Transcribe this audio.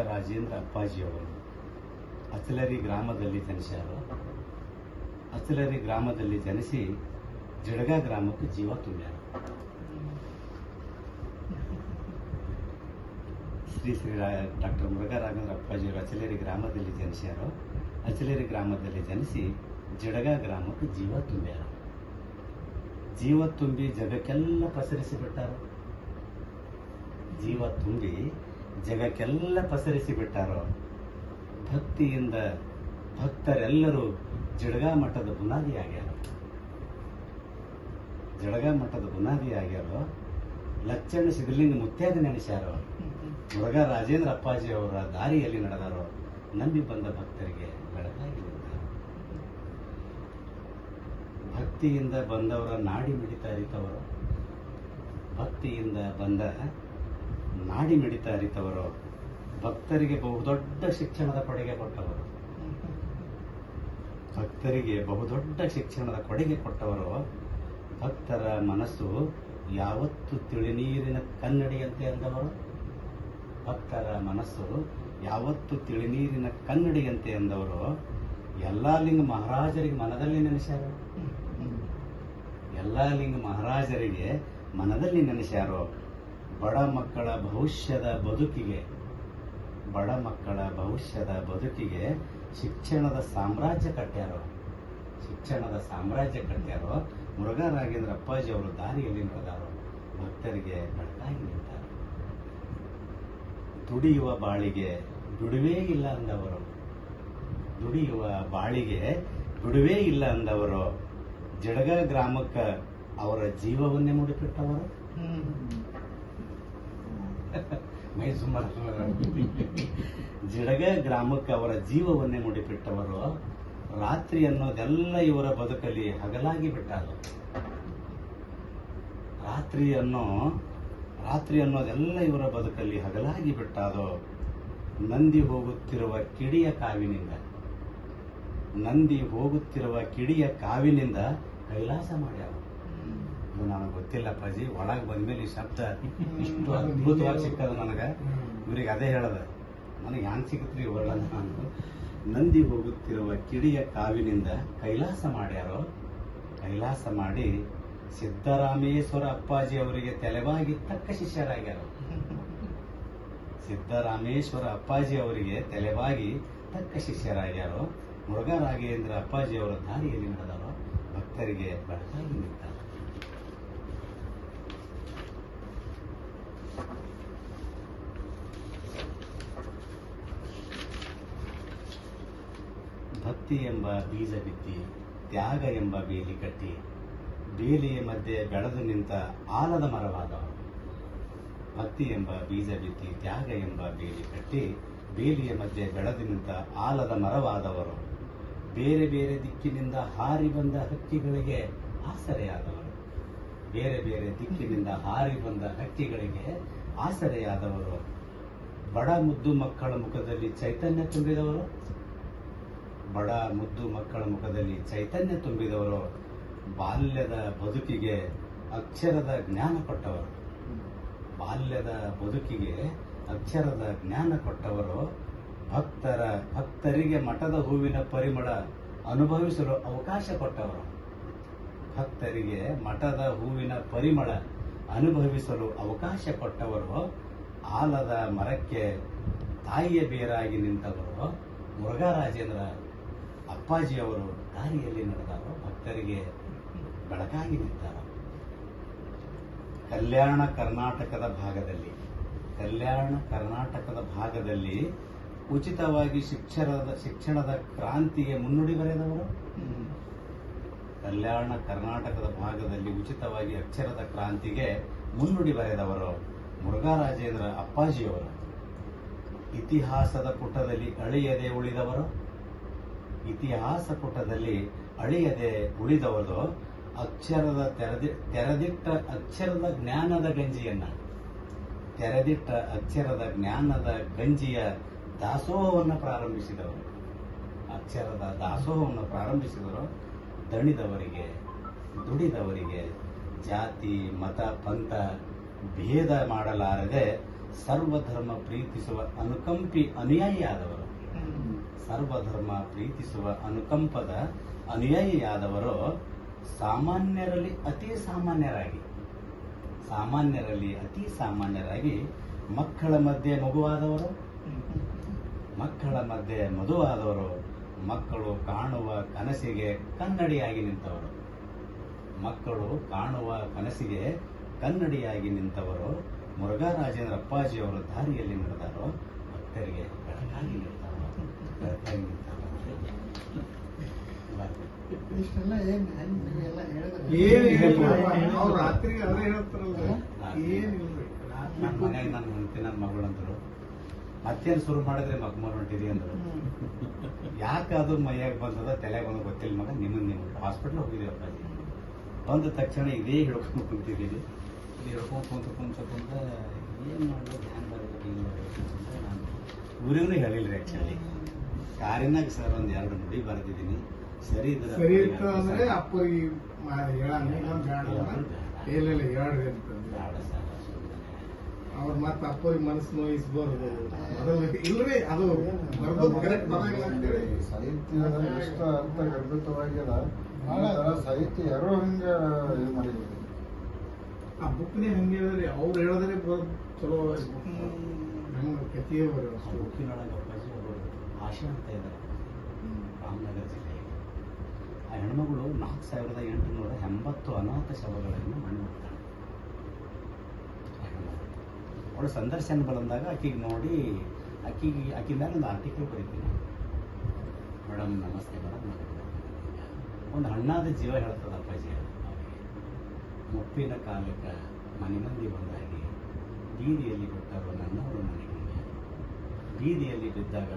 ರಾಜೇಂದ್ರ ಅಪ್ಪಾಜಿಯವರು ಅಚಲರಿ ಗ್ರಾಮದಲ್ಲಿ ಜನಿಸ್ಯಾರು. ಅಚಲರಿ ಗ್ರಾಮದಲ್ಲಿ ಜನಿಸಿ ಜಡಗ ಗ್ರಾಮಕ್ಕೆ ಜೀವ ತುಂಬ್ಯಾರ. ಶ್ರೀ ಡಾಕ್ಟರ್ ರಾಜೇಂದ್ರ ಅಪ್ಪಾಜಿಯವರು ಅಚಲೇರಿ ಗ್ರಾಮದಲ್ಲಿ ಜನಿಸ್ಯಾರು. ಅಚಲೇರಿ ಗ್ರಾಮದಲ್ಲಿ ಜನಿಸಿ ಜಡಗ ಗ್ರಾಮಕ್ಕೆ ಜೀವ ತುಂಬ್ಯಾರ. ಜೀವ ತುಂಬಿ ಜಗಕ್ಕೆಲ್ಲ ಪಸರಿಸಿ ಬಿಟ್ಟಾರು. ಜೀವ ತುಂಬಿ ಜಗಕ್ಕೆಲ್ಲ ಪಸರಿಸಿ ಬಿಟ್ಟಾರೋ. ಭಕ್ತಿಯಿಂದ ಭಕ್ತರೆಲ್ಲರೂ ಜಡಗ ಮಠದ ಬುನಾದಿ ಆಗ್ಯಾರ. ಜಡಗ ಮಠದ ಬುನಾದಿ ಆಗ್ಯಾರೋ. ಲಚ್ಚಣ್ಣ ಸಿದ್ಧಲಿಂಗ ಮುತ್ಯಾಗ ನೆನೆಸ್ಯಾರೋ. ಮುರುಘಾ ರಾಜೇಂದ್ರ ಅಪ್ಪಾಜಿ ಅವರ ದಾರಿಯಲ್ಲಿ ನಡೆದಾರೋ. ನಂಬಿ ಬಂದ ಭಕ್ತರಿಗೆ ಬೆಳಕಾಗಿ ನಿಂತಾರೋ. ಭಕ್ತಿಯಿಂದ ಬಂದವರ ನಾಡಿ ಮಿಡಿತ ಅರಿತವರು. ಭಕ್ತಿಯಿಂದ ಬಂದ ನಾಡಿ ಮಿಡಿತ ಅರಿತವರು. ಭಕ್ತರಿಗೆ ಬಹುದೊಡ್ಡ ಶಿಕ್ಷಣದ ಕೊಡುಗೆ ಕೊಟ್ಟವರು. ಭಕ್ತರಿಗೆ ಬಹುದೊಡ್ಡ ಶಿಕ್ಷಣದ ಕೊಡುಗೆ ಕೊಟ್ಟವರು. ಭಕ್ತರ ಮನಸ್ಸು ಯಾವತ್ತು ತಿಳಿನೀರಿನ ಕನ್ನಡಿಯಂತೆ ಅಂದವರು. ಭಕ್ತರ ಮನಸ್ಸು ಯಾವತ್ತು ತಿಳಿನೀರಿನ ಕನ್ನಡಿಯಂತೆ ಅಂದವರು. ಯಲ್ಲಾಲಿಂಗ ಮಹಾರಾಜರಿಗೆ ಮನದಲ್ಲಿ ನೆನೆಸ್ಯಾರೋ. ಯಲ್ಲಾಲಿಂಗ ಮಹಾರಾಜರಿಗೆ ಮನದಲ್ಲಿ ನೆನೆಸ್ಯಾರೋ. ಬಡ ಮಕ್ಕಳ ಭವಿಷ್ಯದ ಬದುಕಿಗೆ ಶಿಕ್ಷಣದ ಸಾಮ್ರಾಜ್ಯ ಕಟ್ಟ್ಯಾರೋ. ಶಿಕ್ಷಣದ ಸಾಮ್ರಾಜ್ಯ ಕಟ್ಟ್ಯಾರೋ. ಮುರುಘಾ ರಾಜೇಂದ್ರ ಅಪ್ಪಾಜಿ ಅವರು ದಾರಿಯಲ್ಲಿ ನಡೆದಾರೋ. ಭಕ್ತರಿಗೆ ಬೆಳಕಾಗಿ ನಿಂತಾರೋ. ದುಡಿಯುವ ಬಾಳಿಗೆ ಬಿಡುವೇ ಇಲ್ಲ ಅಂದವರು. ದುಡಿಯುವ ಬಾಳಿಗೆ ಬಿಡುವೇ ಇಲ್ಲ ಅಂದವರು. ಜಡಗ ಗ್ರಾಮಕ್ಕೆ ಅವರ ಜೀವವನ್ನೇ ಮುಡಿಪಿಟ್ಟವರು. ಜಡಗ ಗ್ರಾಮಕ್ಕೆ ಅವರ ಜೀವವನ್ನೇ ಮುಡಿಪಿಟ್ಟವರು. ರಾತ್ರಿ ಅನ್ನೋದೆಲ್ಲ ಇವರ ಬದುಕಲ್ಲಿ ಹಗಲಾಗಿ ಬಿಟ್ಟಾರ. ರಾತ್ರಿ ಅನ್ನೋದೆಲ್ಲ ಇವರ ಬದುಕಲ್ಲಿ ಹಗಲಾಗಿ ಬಿಟ್ಟಾದೋ. ನಂದಿ ಹೋಗುತ್ತಿರುವ ಕಿಡಿಯ ಕಾವಿನಿಂದ ಕೈಲಾಸ ಮಾಡ್ಯಾವ. ಇದು ನನಗೆ ಗೊತ್ತಿಲ್ಲ ಅಪ್ಪಾಜಿ. ಒಳಗೆ ಬಂದ್ಮೇಲೆ ಈ ಶಬ್ದ ಇಷ್ಟು ಅದ್ಭುತವಾಗಿ ಸಿಕ್ಕದ ನನಗೆ. ಇವ್ರಿಗೆ ಅದೇ ಹೇಳದ ನನಗೆ ಹ್ಯಾಂಗ್ ಸಿಕ್ಕತ್ರಿ ಇವೆಲ್ಲ. ನಾನು ನಂದಿ ಹೋಗುತ್ತಿರುವ ಕಿಡಿಯ ಕಾವಿನಿಂದ ಕೈಲಾಸ ಮಾಡ್ಯಾರೋ. ಕೈಲಾಸ ಮಾಡಿ ಸಿದ್ದರಾಮೇಶ್ವರ ಅಪ್ಪಾಜಿ ಅವರಿಗೆ ತಲೆವಾಗಿ ತಕ್ಕ ಶಿಷ್ಯರಾಗ್ಯಾರ. ಸಿದ್ದರಾಮೇಶ್ವರ ಅಪ್ಪಾಜಿ ಅವರಿಗೆ ತಲೆವಾಗಿ ತಕ್ಕ ಶಿಷ್ಯರಾಗ್ಯಾರೋ. ಮುರುಘಾ ರಾಘವೇಂದ್ರ ಅಪ್ಪಾಜಿ ಅವರ ದಾರಿಯಲ್ಲಿ ನಡೆದಾರೋ. ಭಕ್ತರಿಗೆ ಬೆಳಕಾಗಿ ನಿಂತಾರ. ಭಕ್ತಿ ಎಂಬ ಬೀಜ ಬಿತ್ತಿ, ತ್ಯಾಗ ಎಂಬ ಬೇಲಿ ಕಟ್ಟಿ, ಬೇಲಿಯ ಮಧ್ಯೆ ಬೆಳೆದು ನಿಂತ ಆಲದ ಮರವಾದವರು. ಭಕ್ತಿ ಎಂಬ ಬೀಜ ಬಿತ್ತಿ, ತ್ಯಾಗ ಎಂಬ ಬೇಲಿ ಕಟ್ಟಿ, ಬೇಲಿಯ ಮಧ್ಯೆ ಬೆಳೆದು ನಿಂತ ಆಲದ ಮರವಾದವರು. ಬೇರೆ ಬೇರೆ ದಿಕ್ಕಿನಿಂದ ಹಾರಿ ಬಂದ ಹಕ್ಕಿಗಳಿಗೆ ಆಸರೆಯಾದವರು. ಬೇರೆ ಬೇರೆ ದಿಕ್ಕಿನಿಂದ ಹಾರಿ ಬಂದ ಹಕ್ಕಿಗಳಿಗೆ ಆಸರೆಯಾದವರು. ಬಡ ಮುದ್ದು ಮಕ್ಕಳ ಮುಖದಲ್ಲಿ ಚೈತನ್ಯ ತುಂಬಿದವರು. ಬಡ ಮುದ್ದು ಮಕ್ಕಳ ಮುಖದಲ್ಲಿ ಚೈತನ್ಯ ತುಂಬಿದವರು. ಬಾಲ್ಯದ ಬದುಕಿಗೆ ಅಕ್ಷರದ ಜ್ಞಾನ ಕೊಟ್ಟವರು. ಬಾಲ್ಯದ ಬದುಕಿಗೆ ಅಕ್ಷರದ ಜ್ಞಾನ ಕೊಟ್ಟವರು. ಭಕ್ತರಿಗೆ ಮಠದ ಹೂವಿನ ಪರಿಮಳ ಅನುಭವಿಸಲು ಅವಕಾಶ ಕೊಟ್ಟವರು. ಭಕ್ತರಿಗೆ ಮಠದ ಹೂವಿನ ಪರಿಮಳ ಅನುಭವಿಸಲು ಅವಕಾಶ ಕೊಟ್ಟವರು. ಆಲದ ಮರಕ್ಕೆ ತಾಯಿಯ ಬೇರಾಗಿ ನಿಂತವರು. ಮುರುಘಾ ರಾಜೇಂದ್ರ ಅಪ್ಪಾಜಿಯವರು ದಾರಿಯಲ್ಲಿ ನಡೆದಾರೋ. ಭಕ್ತರಿಗೆ ಬೆಳಕಾಗಿ ನಿಂತಾರ. ಕಲ್ಯಾಣ ಕರ್ನಾಟಕದ ಭಾಗದಲ್ಲಿ ಉಚಿತವಾಗಿ ಶಿಕ್ಷಣದ ಕ್ರಾಂತಿಗೆ ಮುನ್ನುಡಿ ಬರೆದವರು. ಕಲ್ಯಾಣ ಕರ್ನಾಟಕದ ಭಾಗದಲ್ಲಿ ಉಚಿತವಾಗಿ ಅಕ್ಷರದ ಕ್ರಾಂತಿಗೆ ಮುನ್ನುಡಿ ಬರೆದವರು ಮುರುಘಾ ರಾಜೇಂದ್ರ ಅಪ್ಪಾಜಿಯವರು. ಇತಿಹಾಸದ ಪುಟದಲ್ಲಿ ಅಳಿಯದೆ ಉಳಿದವರು ತೆರೆದಿಟ್ಟ ಅಕ್ಷರದ ಜ್ಞಾನದ ಗಂಜಿಯ ದಾಸೋಹವನ್ನು ಪ್ರಾರಂಭಿಸಿದವರು. ಅಕ್ಷರದ ದಾಸೋಹವನ್ನು ಪ್ರಾರಂಭಿಸಿದರು. ದಣಿದವರಿಗೆ, ದುಡಿದವರಿಗೆ ಜಾತಿ, ಮತ, ಪಂಥ ಭೇದ ಮಾಡಲಾರದೆ ಸರ್ವಧರ್ಮ ಪ್ರೀತಿಸುವ ಅನುಕಂಪಿ ಅನುಯಾಯಿಯಾದವರು, ಸರ್ವಧರ್ಮ ಪ್ರೀತಿಸುವ ಅನುಕಂಪದ ಅನುಯಾಯಿಯಾದವರು ಸಾಮಾನ್ಯರಲ್ಲಿ ಅತಿ ಸಾಮಾನ್ಯರಾಗಿ ಮಕ್ಕಳ ಮಧ್ಯೆ ಮಗುವಾದವರು, ಮಕ್ಕಳು ಕಾಣುವ ಕನಸಿಗೆ ಕನ್ನಡಿಯಾಗಿ ನಿಂತವರು, ಮುರುಘರಾಜೇಂದ್ರ ಅಪ್ಪಾಜಿಯವರು ದಾರಿಯಲ್ಲಿ ನಡೆದಾರೋ ಭಕ್ತರಿಗೆ ಬೆಳಕಾಗಿ ನಿಂತವರು. ಇಷ್ಟೆಲ್ಲ ನೀವೆಲ್ಲ ನನ್ನ ಮನೆಯಾಗ ನನ್ನ ಹೆಂಡತಿ ನನ್ನ ಮಗಳಂದ್ರು, ಮತ್ತೇನು ಶುರು ಮಾಡಿದ್ರೆ ಮಗ್ಮೂರ್ ಹೊಂಟಿದಿ ಅಂದ್ರು. ಯಾಕೆ ಅದು ಮೈಯಾಗ ಬಂದದ ತಲೆಗೆ ಬಂದು ಗೊತ್ತಿಲ್ಲ ಮಗ, ನೀವು ಹಾಸ್ಪಿಟ್ಲ್ ಹೋಗಿದ್ದೀವಿ ಅಪ್ಪಾಜಿ. ಬಂದ ತಕ್ಷಣ ಇದೇ ಹಿಡ್ಕೊಂಡು ಕುಂತಿದ್ದೀನಿ. ಹಿಡ್ಕೊಂಡು ಕುಂತ ಏನು ಮಾಡೋದು, ಹ್ಯಾಂಗ್ ಬರಬೇಕು, ಹಿಂಗೆ ಬರಬೇಕು ಅಂತ ನಾನು ಊರಿಗೂ ಹೇಳಿಲ್ರಿ. ಆ್ಯಕ್ಚುಲಿ ಕಾರಿನಾಗ ಸರ್ ಒಂದು 2 ನುಡಿ ಬರೆದಿದ್ದೀನಿ. ಸರಿ ಅಂದ್ರೆ ಅಪ್ಪರಿಗೆ ಅವ್ರ ಮತ್ತ ಅಪ್ಪರಿಗೆ ಮನಸ್ಸು ನೋಯಿಸ್ಬಾರ್ದು. ಇಲ್ರಿ ಅದು ಕರೆಕ್ಟ್ ಸಾಹಿತ್ಯದಲ್ಲಿ ಇಷ್ಟ ಅಂತ ಗರ್ಭಿತವಾಗ್ಯದ. ಸಾಹಿತ್ಯ ಯಾರೋ ಹಿಂಗ ಇದು ಮಾಡಿದ್ರು. ಆ ಬುಕ್ನೇ ಹಂಗೆ ಹೇಳಿದ್ರಿ, ಅವ್ರು ಹೇಳಿದ್ರೆ ಚಲೋ ಹಂಗ ಕಥೆಯೇ ಬರೋ ಬುಕ್ಕಿನೊಳಗೆ ಅಪ್ಪಾಜಿ ಅವರು ಆಶಾ ಅಂತ ಇದ್ದಾರೆ, ರಾಮನಗರ ಜಿಲ್ಲೆಯಲ್ಲಿ. ಆ ಹೆಣ್ಮಗಳು 4880 ಅನಾಥ ಶವಗಳನ್ನು ಮಣ್ಣುತ್ತಾಳೆ. ಅವಳು ಸಂದರ್ಶನ ಬಂದಾಗ ಆಕಿಗೆ ನೋಡಿ ಆಕಿ ಮೇಲೆ ಒಂದು ಆರ್ಟಿಕಲ್ ಬರೀತೀನಿ. ಮೇಡಮ್ ನಮಸ್ತೆ ಮೇಡಮ್, ಒಂದು ಹಣ್ಣಾದ ಜೀವ ಹೇಳ್ತದ ಅಪ್ಪಾಜಿ. ಮುಪ್ಪಿನ ಕಾಲಕ್ಕೆ ಮನೆ ಮಂದಿ ಬಂದಾಗಿ ಬೀದಿಯಲ್ಲಿ ಬಿಟ್ಟರು ನನ್ನವರು ನನಗೆ, ಬೀದಿಯಲ್ಲಿ ಬಿದ್ದಾಗ